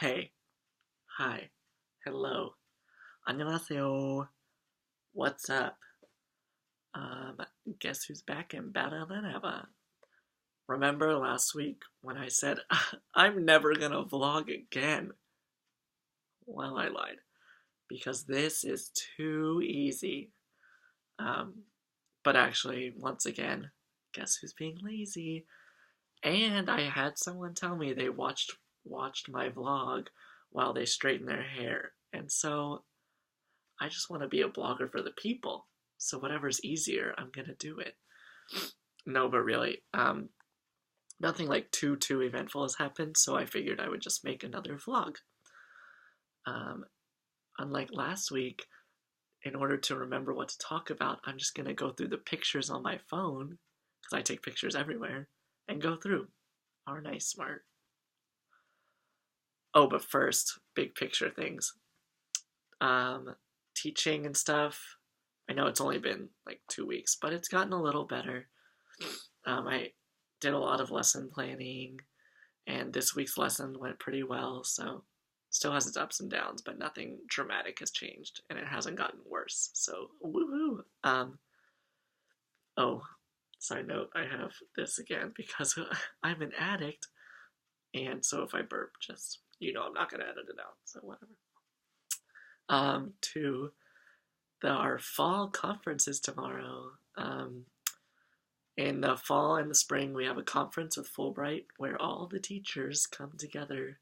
Hey, hi, hello, 안녕하세요. What's up? Um, guess who's back and better than ever? Remember last week when I said I'm never gonna vlog again? Well, I lied because this is too easy. Um, but actually, once again, guess who's being lazy? And I had someone tell me they watched my vlog while they straighten their hair, and so I just want to be a blogger for the people. So whatever's easier, I'm gonna do it. No, but really, nothing like too eventful has happened, so I figured I would just make another vlog. Um, Unlike last week, in order to remember what to talk about, I'm just gonna go through the pictures on my phone because I take pictures everywhere and go through. Aren't I smart? Oh, but first, big picture things. Um, Teaching and stuff. I know it's only been like 2 weeks, but it's gotten a little better. I did a lot of lesson planning, and this week's lesson went pretty well, so still has its ups and downs, but nothing dramatic has changed, and it hasn't gotten worse, so woohoo! Oh, side note, I have this again because I'm an addict, and so if I burp, just, I'm not gonna edit it out, so whatever. To our fall conferences tomorrow. In the fall and the spring, we have a conference with Fulbright where all the teachers come together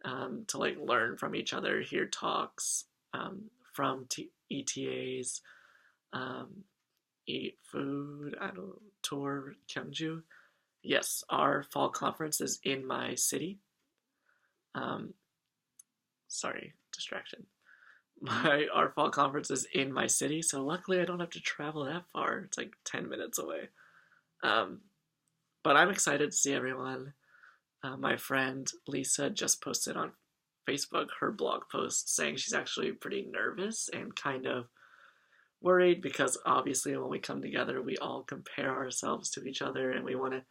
to like learn from each other, hear talks from ETAs, eat food. I don't tour Kyungju. Yes, our fall conference is in my city. Um, Sorry, distraction. Our fall conference is in my city, so luckily I don't have to travel that far. It's like 10 minutes away. Um, but I'm excited to see everyone. My friend Lisa just posted on Facebook her blog post saying she's actually pretty nervous and kind of worried because obviously when we come together, we all compare ourselves to each other and we want to,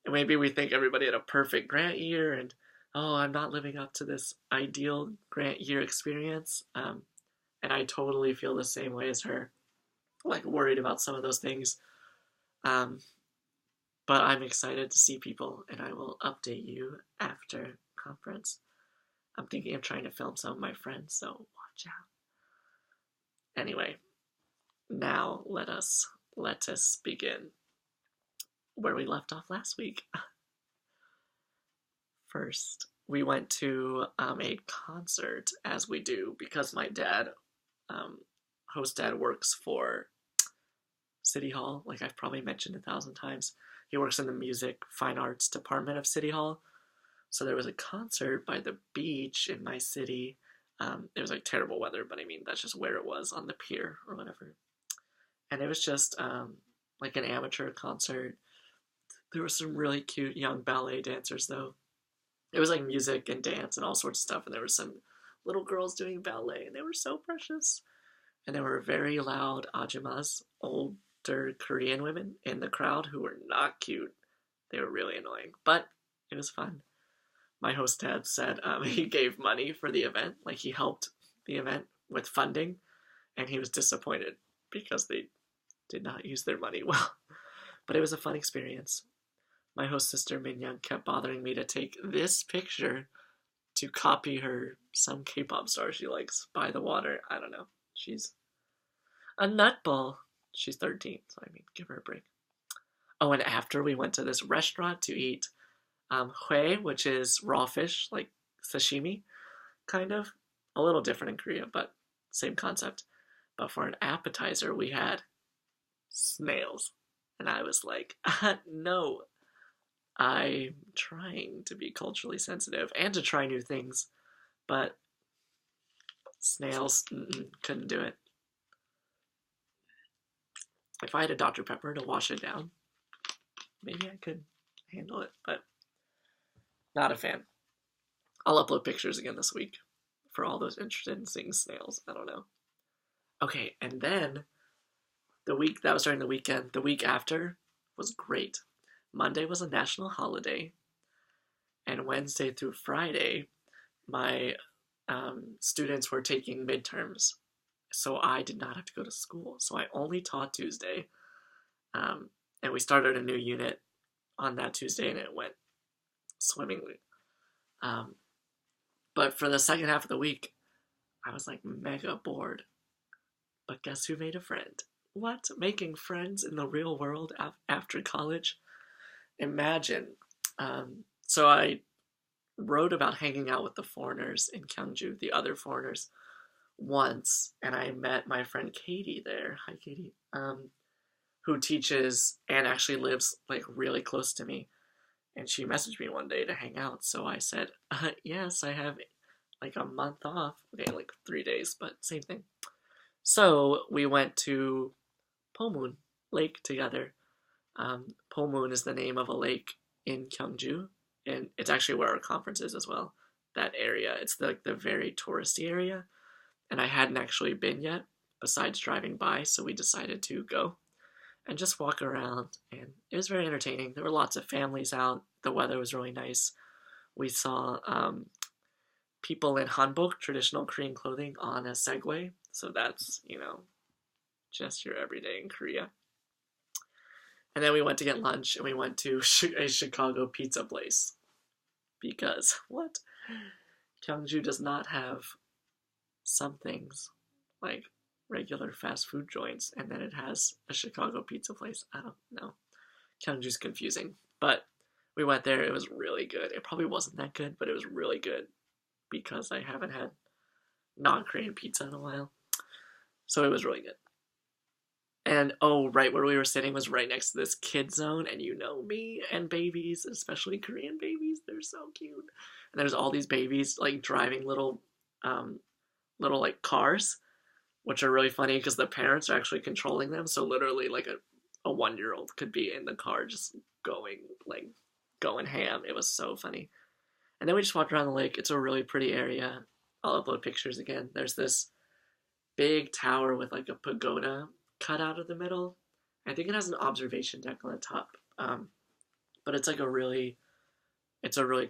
and maybe we think everybody had a perfect grant year and, oh, I'm not living up to this ideal grant year experience. And I totally feel the same way as her, like worried about some of those things. Um, but I'm excited to see people, and I will update you after conference. I'm thinking of trying to film some of my friends, so watch out. Anyway, now let us begin where we left off last week. First, we went to a concert, as we do, because my dad, host dad, works for City Hall. Like I've probably mentioned 1,000 times, he works in the music fine arts department of City Hall. So there was a concert by the beach in my city. It was like terrible weather, but I mean that's just where it was on the pier or whatever. And it was just like an amateur concert. There were some really cute young ballet dancers though. It was like music and dance and all sorts of stuff, and there were some little girls doing ballet, and they were so precious. And there were very loud ajumas, older Korean women in the crowd who were not cute. They were really annoying, but it was fun. My host dad said he gave money for the event, like he helped the event with funding, and he was disappointed because they did not use their money well. But it was a fun experience. My host sister Minyoung kept bothering me to take this picture to copy her some K-pop star she likes by the water. I don't know. She's a nutball. She's 13, so I mean, give her a break. Oh, and after we went to this restaurant to eat hue, which is raw fish, like sashimi, kind of. A little different in Korea, but same concept. But for an appetizer, we had snails. And I was like, no, I'm trying to be culturally sensitive and to try new things, but snails, couldn't do it. If I had a Dr. Pepper to wash it down, maybe I could handle it, but not a fan. I'll upload pictures again this week for all those interested in seeing snails. I don't know. Okay, and then the week that was during the weekend, the week after was great. Monday was a national holiday, and Wednesday through Friday, my students were taking midterms, so I did not have to go to school. So I only taught Tuesday, um, and we started a new unit on that Tuesday, and it went swimmingly. Um, but for the second half of the week, I was like mega bored. But guess who made a friend? What? Making friends in the real world after college? Imagine. So I wrote about hanging out with the foreigners in Gyeongju, the other foreigners, once, and I met my friend Katie there. Hi, Katie. Who teaches and actually lives like really close to me. And she messaged me one day to hang out. So I said, yes, I have like a month off. Okay, like 3 days, but same thing. So we went to Pomun Lake together. Pomun is the name of a lake in Gyeongju, and it's actually where our conference is as well. That area, it's the very touristy area, and I hadn't actually been yet, besides driving by. So we decided to go and just walk around, and it was very entertaining. There were lots of families out. The weather was really nice. We saw people in hanbok, traditional Korean clothing, on a Segway. So that's, just your everyday in Korea. And then we went to get lunch, and we went to a Chicago pizza place. Because, what? Gyeongju does not have some things, like regular fast food joints, and then it has a Chicago pizza place. I don't know. Gyeongju's confusing. But we went there. It was really good. It probably wasn't that good, but it was really good because I haven't had non-Korean pizza in a while. So it was really good. And right where we were sitting was right next to this kid zone, and you know me and babies, especially Korean babies, they're so cute. And there's all these babies like driving little like cars, which are really funny because the parents are actually controlling them. So literally, like a 1-year-old could be in the car just going ham. It was so funny. And then we just walked around the lake. It's a really pretty area. I'll upload pictures again. There's this big tower with like a pagoda cut out of the middle. I think it has an observation deck on the top. But it's a really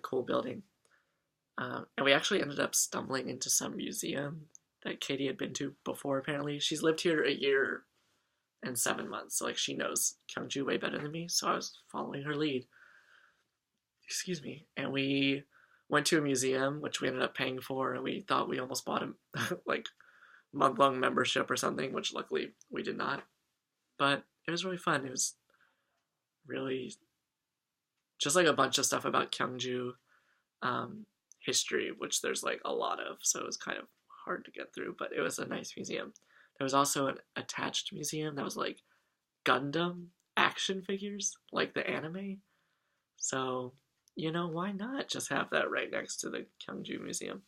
cool building. And we actually ended up stumbling into some museum that Katie had been to before, apparently. She's lived here a year and 7 months, so like she knows Gyeongju way better than me, so I was following her lead. Excuse me. And we went to a museum, which we ended up paying for, and we thought we almost bought a like month-long membership or something, which luckily we did not. But it was really fun. It was really just like a bunch of stuff about Gyeongju history, which there's like a lot of, so it was kind of hard to get through, but it was a nice museum. There was also an attached museum that was like Gundam action figures, like the anime. So, why not just have that right next to the Gyeongju Museum?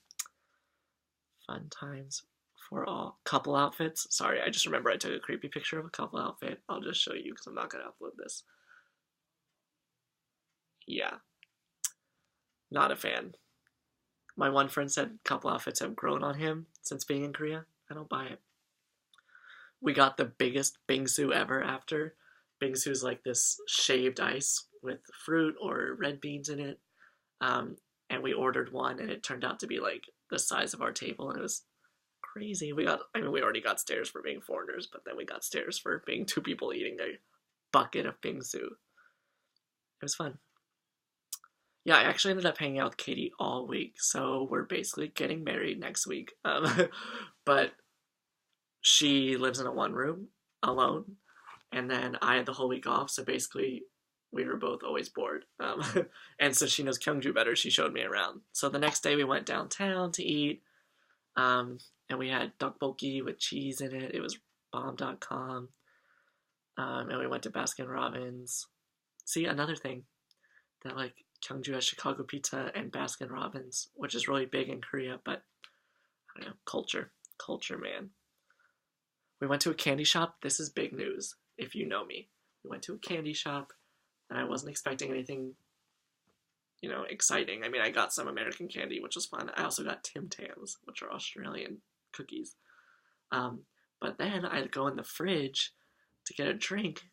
Fun times for all. Couple outfits. Sorry, I just remember I took a creepy picture of a couple outfit. I'll just show you because I'm not going to upload this. Yeah. Not a fan. My one friend said couple outfits have grown on him since being in Korea. I don't buy it. We got the biggest bingsu ever after. Bingsu is like this shaved ice with fruit or red beans in it. And we ordered one, and it turned out to be like the size of our table, and it was crazy. We already got stairs for being foreigners, but then we got stairs for being two people eating a bucket of bingsu. It was fun. Yeah, I actually ended up hanging out with Katie all week, so we're basically getting married next week. But she lives in a one room alone, and then I had the whole week off, so basically we were both always bored. And so she knows Gyeongju better, she showed me around. So the next day we went downtown to eat, and we had tteokbokki with cheese in it. It was bomb.com. And we went to Baskin Robbins. See, another thing that like Gyeongju has Chicago pizza and Baskin Robbins, which is really big in Korea, but I don't know, culture, man. We went to a candy shop. This is big news if you know me. We went to a candy shop, and I wasn't expecting anything, exciting. I mean, I got some American candy, which was fun. I also got Tim Tams, which are Australian cookies. But then I go in the fridge to get a drink,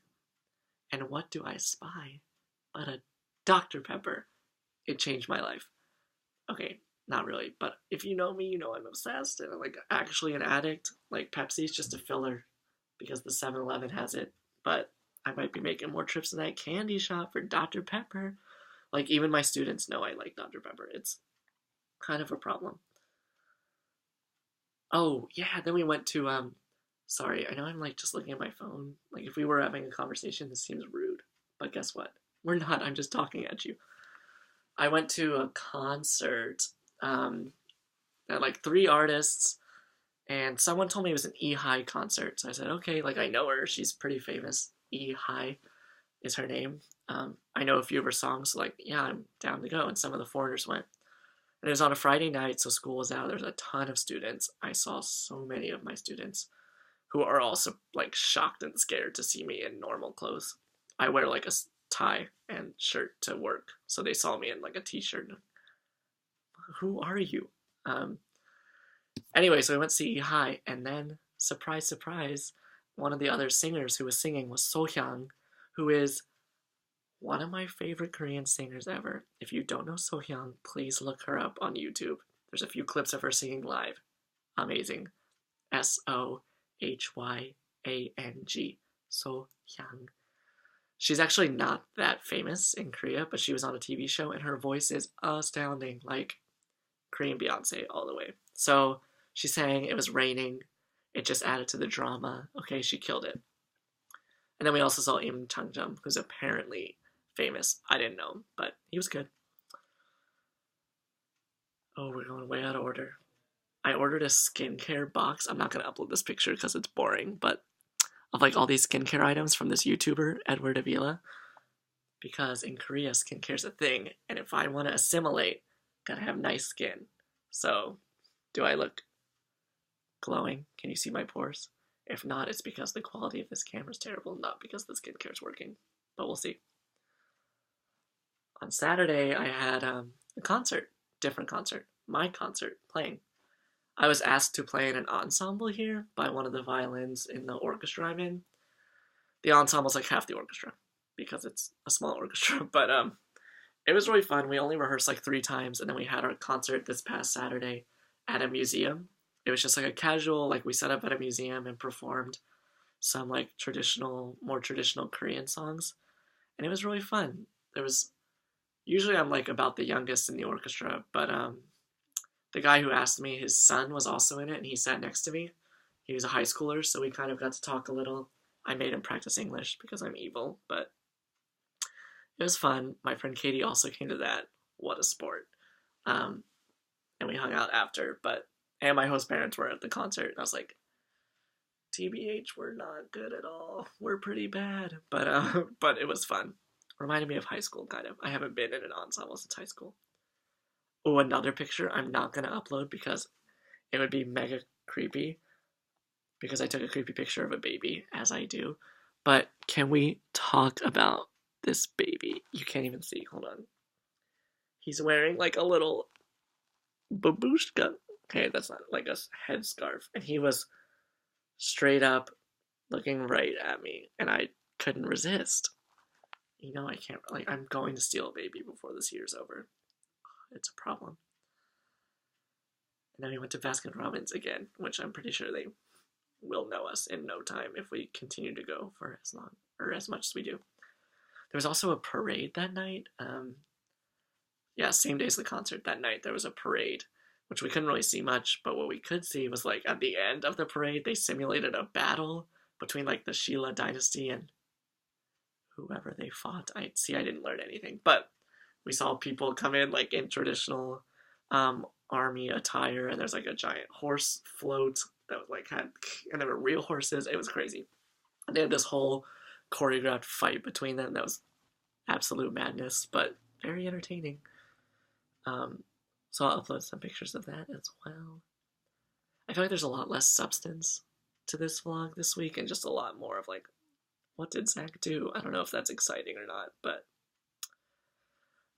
and what do I spy but a Dr. Pepper? It changed my life. Okay, not really, but if you know me, you know I'm obsessed and I'm like actually an addict. Like Pepsi's just a filler because the 7-Eleven has it, but I might be making more trips to that candy shop for Dr. Pepper. Like even my students know I like Dr. Pepper. It's kind of a problem. Oh, yeah, then we went to sorry, I know I'm like just looking at my phone. Like if we were having a conversation, this seems rude. But guess what? We're not. I'm just talking at you. I went to a concert um at like three artists and someone told me it was an E High concert. So I said, "Okay, like I know her. She's pretty famous. E High is her name. I know a few of her songs, so like, yeah, I'm down to go." And some of the foreigners went. And it was on a Friday night, so school was out. There's a ton of students. I saw so many of my students who are also like shocked and scared to see me in normal clothes. I wear like a tie and shirt to work, so they saw me in like a t-shirt. Who are you? Um, anyway, so I went to see Hi, and then surprise, surprise, one of the other singers who was singing was So Hyung, who is one of my favorite Korean singers ever. If you don't know So Hyung, please look her up on YouTube. There's a few clips of her singing live. Amazing. Sohyang. So Hyung. She's actually not that famous in Korea, but she was on a TV show and her voice is astounding. Like Korean Beyonce all the way. So she sang, it was raining. It just added to the drama. Okay, she killed it. And then we also saw Im Changjum, who's apparently famous. I didn't know him, but he was good. Oh, we're going way out of order. I ordered a skincare box. I'm not going to upload this picture because it's boring, but of like all these skincare items from this YouTuber, Edward Avila. Because in Korea, skincare's a thing, and if I want to assimilate, gotta have nice skin. So, do I look glowing? Can you see my pores? If not, it's because the quality of this camera is terrible, not because the skincare's working. But we'll see. On Saturday, I had a concert, different concert, my concert playing. I was asked to play in an ensemble here by one of the violins in the orchestra I'm in. The ensemble's like half the orchestra because it's a small orchestra, but it was really fun. We only rehearsed like 3 times, and then we had our concert this past Saturday at a museum. It was just like a casual, like we set up at a museum and performed some like more traditional Korean songs, and it was really fun. There was usually I'm like about the youngest in the orchestra, but the guy who asked me, his son was also in it, and he sat next to me. He was a high schooler, so we kind of got to talk a little. I made him practice English because I'm evil, but it was fun. My friend Katie also came to that. What a sport. Um, and we hung out after, and my host parents were at the concert, and I was like, TBH, we're not good at all. We're pretty bad. But it was fun. Reminded me of high school, kind of. I haven't been in an ensemble since high school. Oh, another picture I'm not going to upload because it would be mega creepy. Because I took a creepy picture of a baby, as I do. But can we talk about this baby? You can't even see. Hold on. He's wearing like a little babushka. Okay, that's not like a headscarf. And he was straight up looking right at me. And I couldn't resist. You know, I can't, like, I'm going to steal a baby before this year's over. It's a problem. And then we went to Baskin Robbins again, which I'm pretty sure they will know us in no time if we continue to go for as long or as much as we do. There was also a parade that night. Yeah, same day as the concert. That night there was a parade, which we couldn't really see much, but what we could see was like at the end of the parade they simulated a battle between like the Sheila dynasty and whoever they fought. I didn't learn anything, but we saw people come in like in traditional army attire, and there's like a giant horse float that like had, and there were real horses. It was crazy. And they had this whole choreographed fight between them that was absolute madness, but very entertaining. So I'll upload some pictures of that as well. I feel like there's a lot less substance to this vlog this week, and just a lot more of like, what did Zach do? I don't know if that's exciting or not, but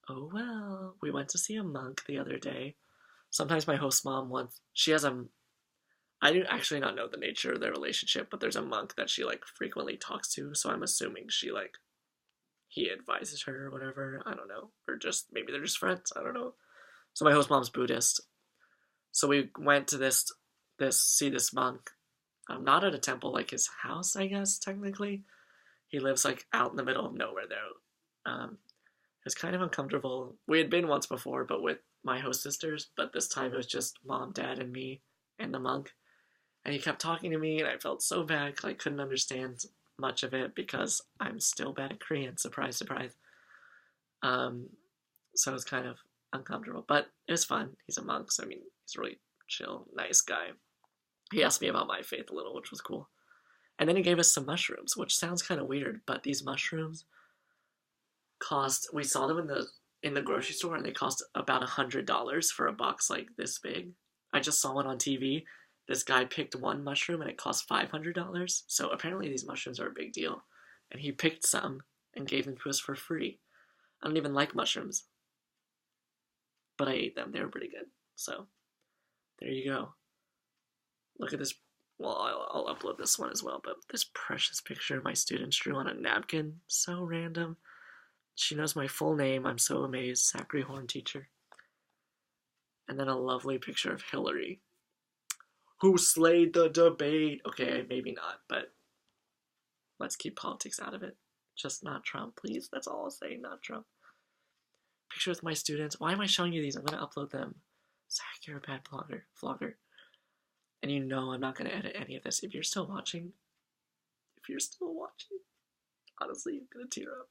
oh well. We went to see a monk the other day. Sometimes my host mom I do actually not know the nature of their relationship, but there's a monk that she like frequently talks to, so I'm assuming he advises her or whatever. I don't know. Or just maybe they're just friends. I don't know. So my host mom's Buddhist. So we went to this monk. Not at a temple, like his house, I guess, technically. He lives like out in the middle of nowhere there. It was kind of uncomfortable. We had been once before, but with my host sisters, but this time it was just mom, dad, and me and the monk. And he kept talking to me, and I felt so bad because I couldn't understand much of it because I'm still bad at Korean. Surprise, surprise. Um, so it was kind of uncomfortable, but it was fun. He's a monk, so I mean, he's a really chill, nice guy. He asked me about my faith a little, which was cool. And then he gave us some mushrooms, which sounds kind of weird, but these mushrooms cost. We saw them in the grocery store, and they cost about $100 for a box like this big. I just saw one on TV. This guy picked one mushroom, and it cost $500. So apparently these mushrooms are a big deal. And he picked some and gave them to us for free. I don't even like mushrooms, but I ate them. They were pretty good. So there you go. Look at this. Well, I'll upload this one as well, but this precious picture my students drew on a napkin. So random. She knows my full name. I'm so amazed. Zachary Horn teacher. And then a lovely picture of Hillary. Who slayed the debate? Okay, maybe not, but let's keep politics out of it. Just not Trump, please. That's all I'll say, not Trump. Picture with my students. Why am I showing you these? I'm going to upload them. Zach, you're a bad vlogger. And you know I'm not going to edit any of this. If you're still watching, honestly, I'm going to tear up.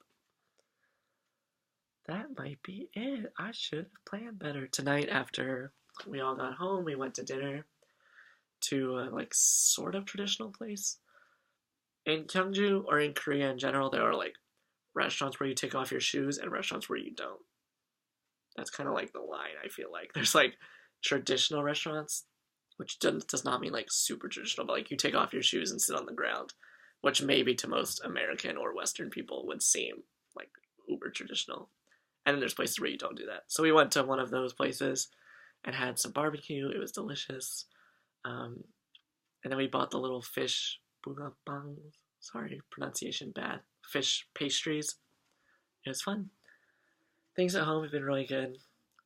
That might be it. I should have planned better. Tonight, after we all got home, we went to dinner to a, like, sort of traditional place. In Gyeongju, or in Korea in general, there are, like, restaurants where you take off your shoes and restaurants where you don't. That's kind of like the line, I feel like. There's, like, traditional restaurants, which does not mean, like, super traditional, but, like, you take off your shoes and sit on the ground, which maybe to most American or Western people would seem, like, uber traditional. And then there's places where you don't do that. So we went to one of those places and had some barbecue. It was delicious. And then we bought the little fish bungapang. Sorry, pronunciation bad. Fish pastries. It was fun. Things at home have been really good.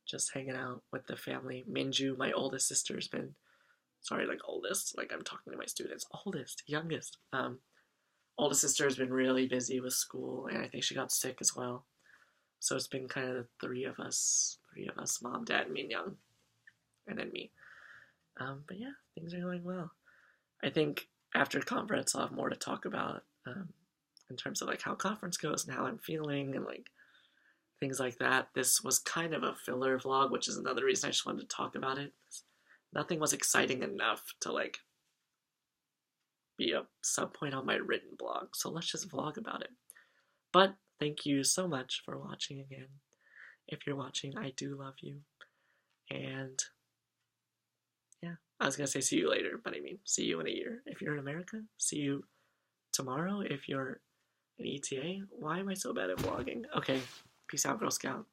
Just hanging out with the family. Minju, my oldest sister, has been... Sorry, like oldest. Like I'm talking to my students. Oldest. Youngest. Oldest sister has been really busy with school. And I think she got sick as well. So it's been kind of the three of us, mom, dad, me, and Young, and then me. But yeah, things are going well. I think after conference I'll have more to talk about in terms of like how conference goes and how I'm feeling and like things like that. This was kind of a filler vlog, which is another reason I just wanted to talk about it. Nothing was exciting enough to like be a sub point on my written blog, so let's just vlog about it. But thank you so much for watching again. If you're watching, I do love you. And yeah, I was going to say see you later, but I mean see you in a year. If you're in America, see you tomorrow. If you're an ETA, why am I so bad at vlogging? Okay, peace out, Girl Scout.